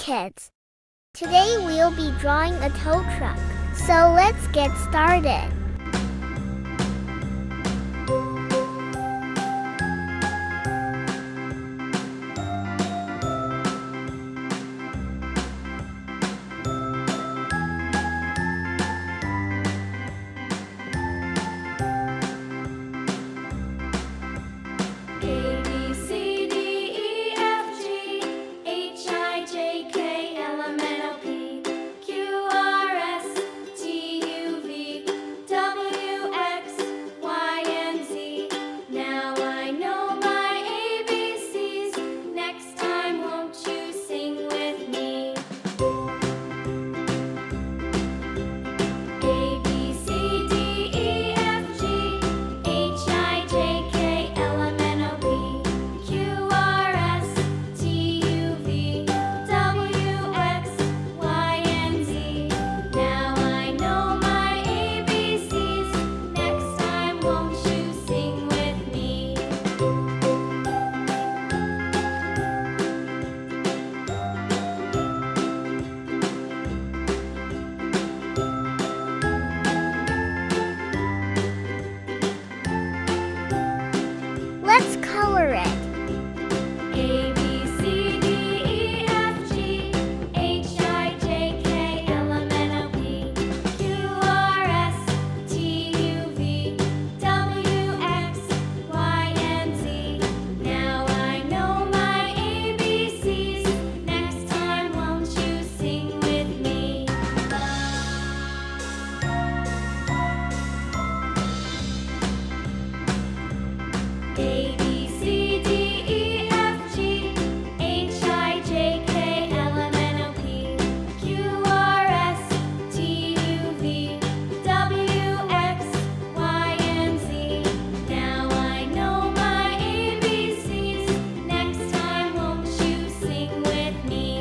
kids! Today we'll be drawing a tow truck, so let's get started. Let's color it. A, B, C, D, E, F, G, H, I, J, K, L, M, N, O, P, Q, R, S, T, U, V, W, X, Y, and Z. Now I know my ABCs. Next time, won't you sing with me? A, B, C, D, E, F, G, H, I, J, K, L, M, N, O, P, Q, R, S, T, U, V, W, X, Y, and Z. Now I know my ABCs. Next time, won't you sing with me?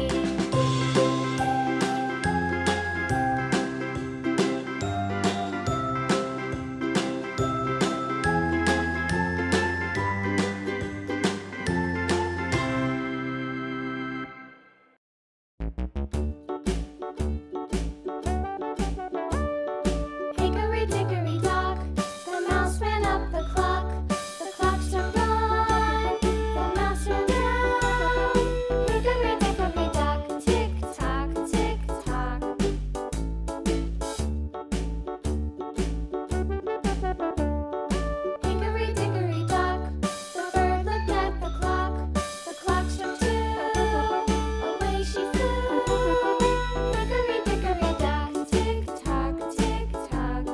Hickory dickory dock, the mouse ran up the clock. The clock struck one, the mouse ran down. Hickory dickory dock, tick tock, tick tock. Hickory dickory dock, the bird looked at the clock. The clock struck two, away she flew. Hickory dickory dock, tick tock, tick tock.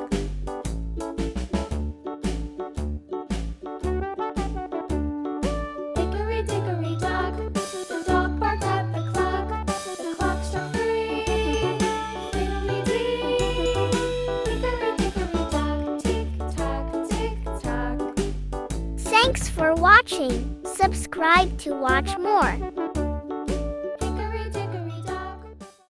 Hickory dickory dock, the dog barked at the clock. The clock struck three, fiddly-dee. Hickory dickory dock, tick tock, tick tock. Thanks for watching. Subscribe to watch more.